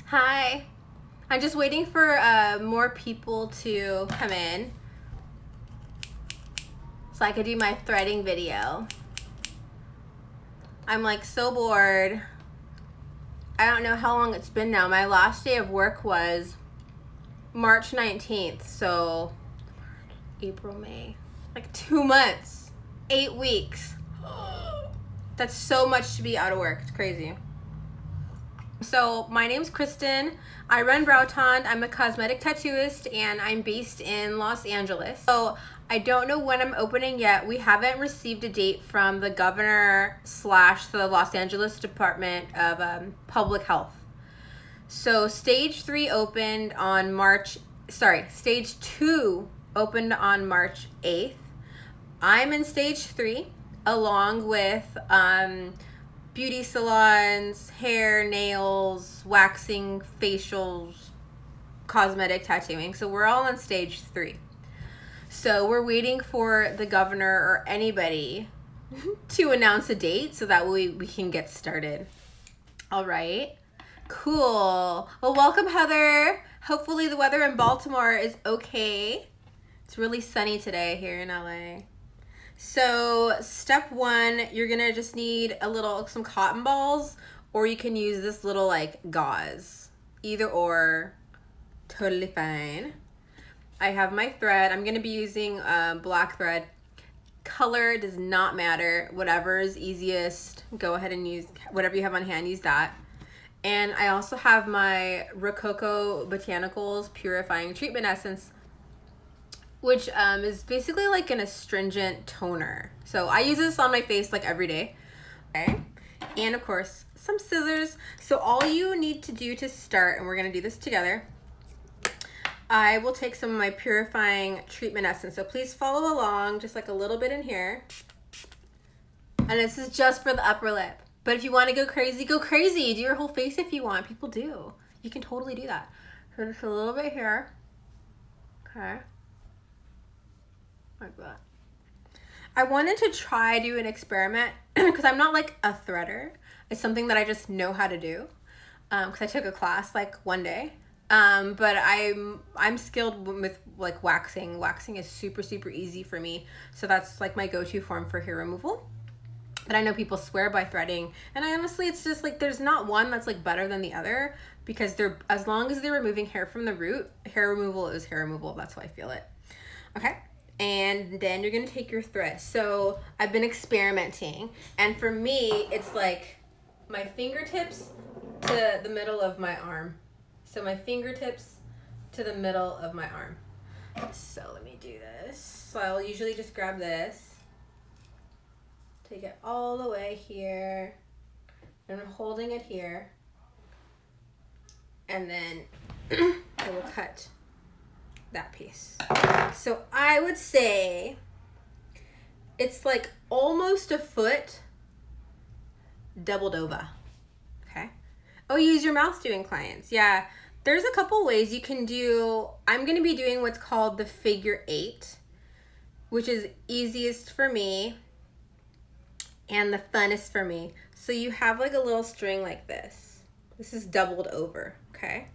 Hi. I'm just waiting for more people to come in so I could do my threading video. I'm like so bored. I don't know how long it's been now. My last day of work was March 19th, so April, May, like 2 months, 8 weeks. That's so much to be out of work. It's crazy. So my name's Kristen. I run Browton. I'm a cosmetic tattooist and I'm based in Los Angeles. So I don't know when I'm opening yet. We haven't received a date from the governor / the Los Angeles Department of Public Health. So stage 3 opened on stage 2 opened on March 8th. I'm in stage 3 along with beauty salons, hair, nails, waxing, facials, cosmetic tattooing. So we're all on stage 3. So we're waiting for the governor or anybody to announce a date so that we can get started. All right. Cool. Well, welcome, Heather. Hopefully the weather in Baltimore is okay. It's really sunny today here in LA. So step 1, you're gonna just need some cotton balls, or you can use this little like gauze. Either or, totally fine. I have my thread. I'm gonna be using black thread. Color does not matter. Whatever is easiest, go ahead and use whatever you have on hand, use that. And I also have my Rococo Botanicals Purifying Treatment Essence, which is basically like an astringent toner. So I use this on my face like every day. Okay. And of course, some scissors. So all you need to do to start, and we're gonna do this together, I will take some of my purifying treatment essence. So please follow along, just like a little bit in here. And this is just for the upper lip. But if you wanna go crazy, go crazy. Do your whole face if you want. People do. You can totally do that. So just a little bit here. Okay. Like that. I wanted to try do an experiment because I'm not like a threader. It's something that I just know how to do because I took a class like one day. But I'm skilled with like waxing. Waxing is super easy for me, so that's like my go-to form for hair removal. But I know people swear by threading, and I honestly, it's just like there's not one that's like better than the other because as long as they're removing hair from the root, hair removal is hair removal. That's how I feel it. Okay. And then you're gonna take your thread. So I've been experimenting, and for me, it's like my fingertips to the middle of my arm. So my fingertips to the middle of my arm. So let me do this. So I'll usually just grab this, take it all the way here, and I'm holding it here, and then I will cut that piece. So I would say it's like almost a foot doubled over. Okay. Oh, use your mouse doing clients. Yeah. There's a couple ways you can do. I'm going to be doing what's called the figure 8, which is easiest for me and the funnest for me. So you have like a little string like this. This is doubled over. Okay.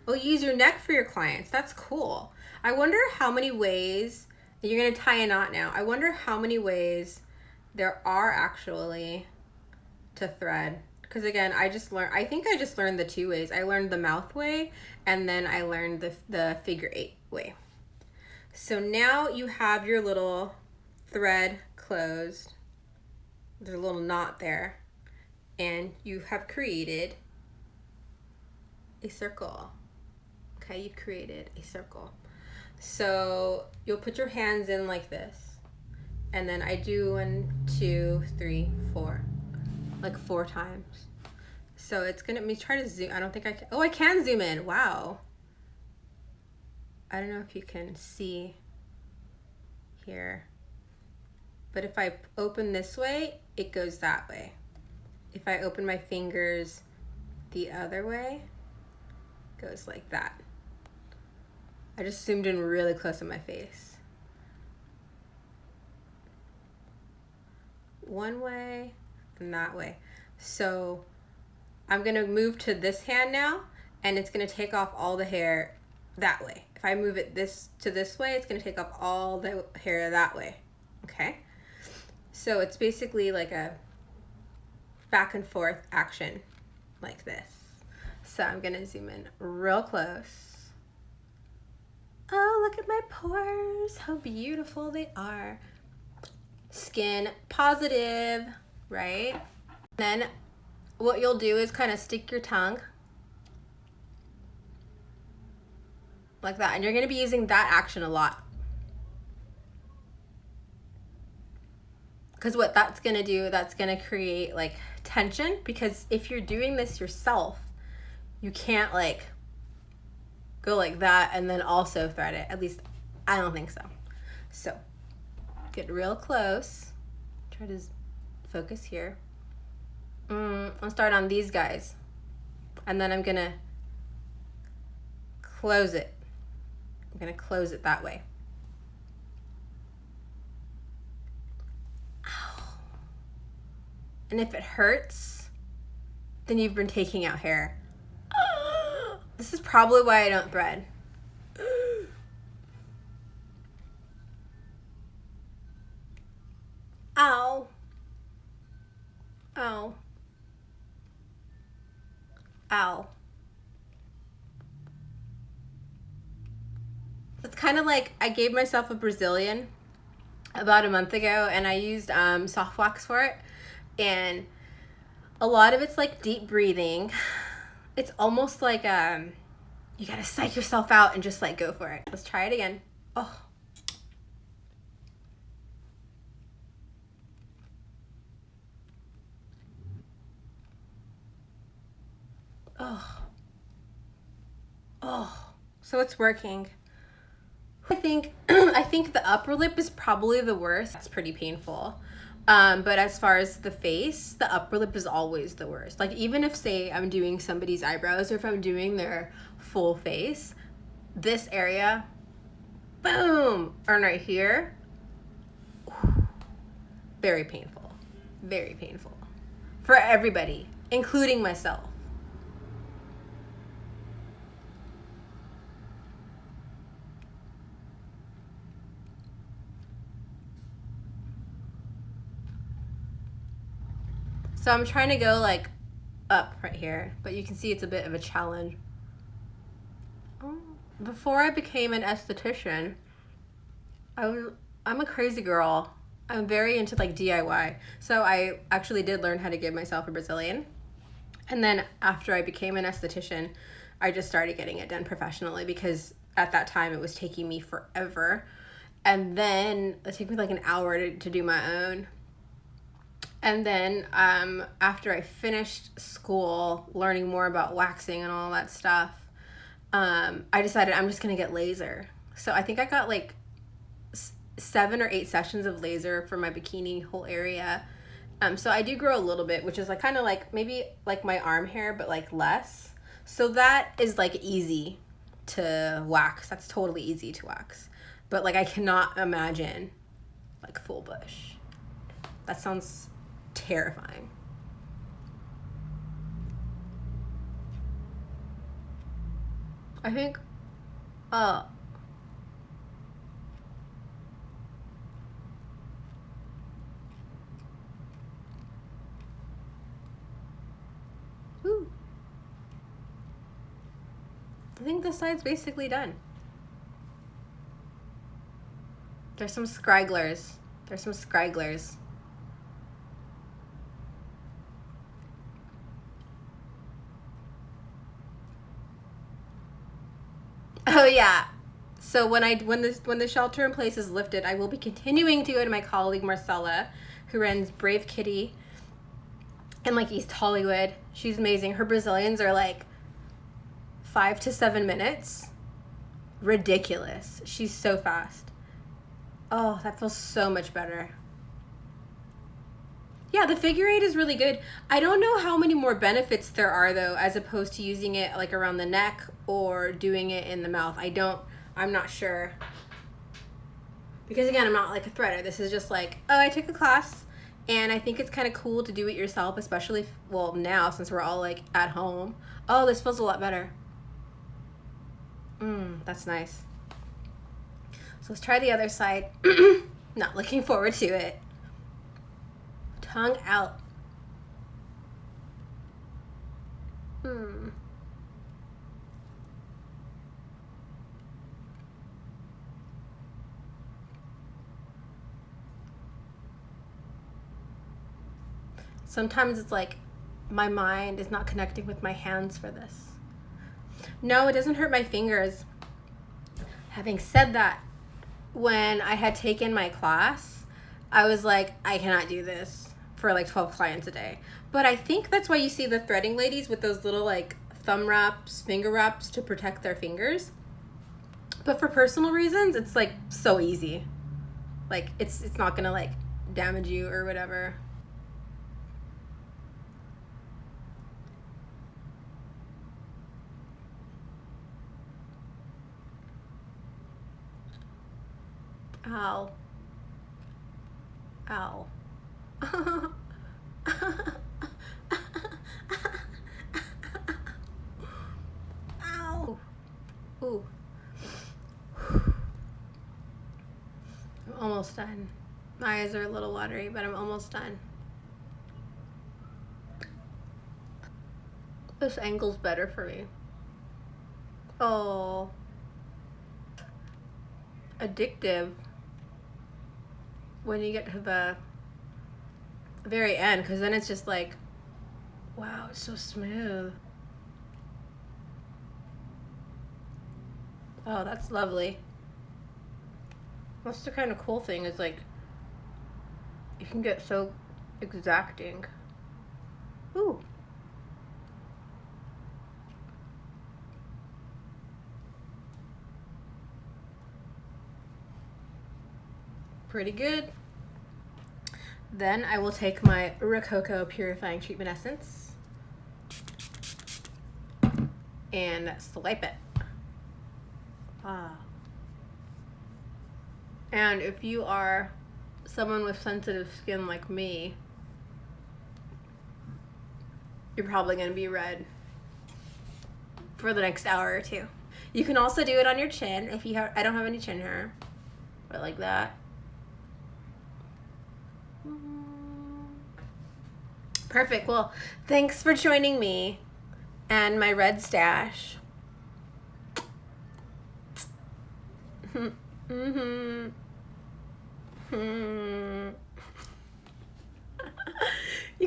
Oh, use your neck for your clients. That's cool. I wonder how many ways, and you're going to tie a knot now. I wonder how many ways there are actually to thread. Because again, I think I just learned the 2 ways. I learned the mouth way, and then I learned the figure 8 way. So now you have your little thread closed. There's a little knot there. And you have created a circle. Okay, you created a circle. So you'll put your hands in like this. And then I do 1, 2, 3, 4. Like 4 times. So it's gonna, let me try to zoom. I don't think I can. Oh, I can zoom in. Wow. I don't know if you can see here. But if I open this way, it goes that way. If I open my fingers the other way, it goes like that. I just zoomed in really close to my face. One way and that way. So I'm gonna move to this hand now, and it's gonna take off all the hair that way. If I move it this way, it's gonna take off all the hair that way, okay? So it's basically like a back and forth action like this. So I'm gonna zoom in real close. Oh, look at my pores, how beautiful they are. Skin positive, right? Then what you'll do is kind of stick your tongue like that, and you're gonna be using that action a lot. Because what that's gonna do, that's gonna create like tension, because if you're doing this yourself, you can't like go like that and then also thread it. At least I don't think so. So get real close. Try to focus here. I'll start on these guys, and then I'm gonna close it. I'm gonna close it that way. Ow. And if it hurts, then you've been taking out hair. This is probably why I don't thread. Ow. Ow. Ow. It's kind of like I gave myself a Brazilian about a month ago, and I used soft wax for it, and a lot of it's like deep breathing. It's almost like you gotta psych yourself out and just like go for it. Let's try it again. Oh. Oh. Oh. So it's working. I think the upper lip is probably the worst. It's pretty painful. But as far as the face, the upper lip is always the worst. Like even if, say, I'm doing somebody's eyebrows or if I'm doing their full face, this area, boom, and right here, very painful. Very painful. For everybody, including myself. So I'm trying to go like up right here, but you can see it's a bit of a challenge. Oh, before I became an esthetician, I'm a crazy girl. I'm very into like DIY. So I actually did learn how to give myself a Brazilian. And then after I became an esthetician, I just started getting it done professionally, because at that time it was taking me forever. And then it took me like an hour to do my own. And then after I finished school, learning more about waxing and all that stuff, I decided I'm just gonna get laser. So I think I got like 7 or 8 sessions of laser for my bikini whole area. So I do grow a little bit, which is like kind of like maybe like my arm hair, but like less. So that is like easy to wax. That's totally easy to wax. But like I cannot imagine like full bush. That sounds terrifying. I think ooh. I think this side's basically done. There's some scragglers. Oh yeah. So when the shelter in place is lifted, I will be continuing to go to my colleague Marcella, who runs Brave Kitty in like East Hollywood. She's amazing. Her Brazilians are like 5 to 7 minutes. Ridiculous. She's so fast. Oh, that feels so much better. Yeah, the figure eight is really good. I don't know how many more benefits there are though, as opposed to using it like around the neck or doing it in the mouth. I'm not sure. Because again, I'm not like a threader. This is just like, oh, I took a class and I think it's kind of cool to do it yourself, especially, well, now since we're all like at home. Oh, this feels a lot better. That's nice. So let's try the other side. Not looking forward to it. Tongue out. Sometimes it's like my mind is not connecting with my hands for this. No, it doesn't hurt my fingers. Having said that, when I had taken my class, I was like, I cannot do this for like 12 clients a day. But I think that's why you see the threading ladies with those little like thumb wraps, finger wraps to protect their fingers. But for personal reasons, it's like so easy. Like it's not gonna like damage you or whatever. Ow. Ow. Ow. Ooh. I'm almost done. My eyes are a little watery, but I'm almost done. This angle's better for me. Oh. Addictive. When you get to the very end, because then it's just like, wow, it's so smooth. Oh, that's lovely. That's the kind of cool thing, is like you can get so exacting. Ooh. Pretty good. Then I will take my Rococo Purifying Treatment Essence and swipe it. And if you are someone with sensitive skin like me, you're probably going to be red for the next hour or two. You can also do it on your chin if you have, I don't have any chin hair, but like that. Perfect. Well, thanks for joining me and my red stash. You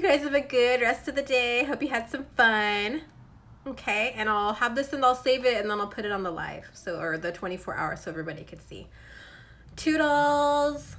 guys have a good rest of the day. Hope you had some fun. Okay, and I'll have this and I'll save it and then I'll put it on the live, so, or the 24 hours, so everybody could see. Toodles!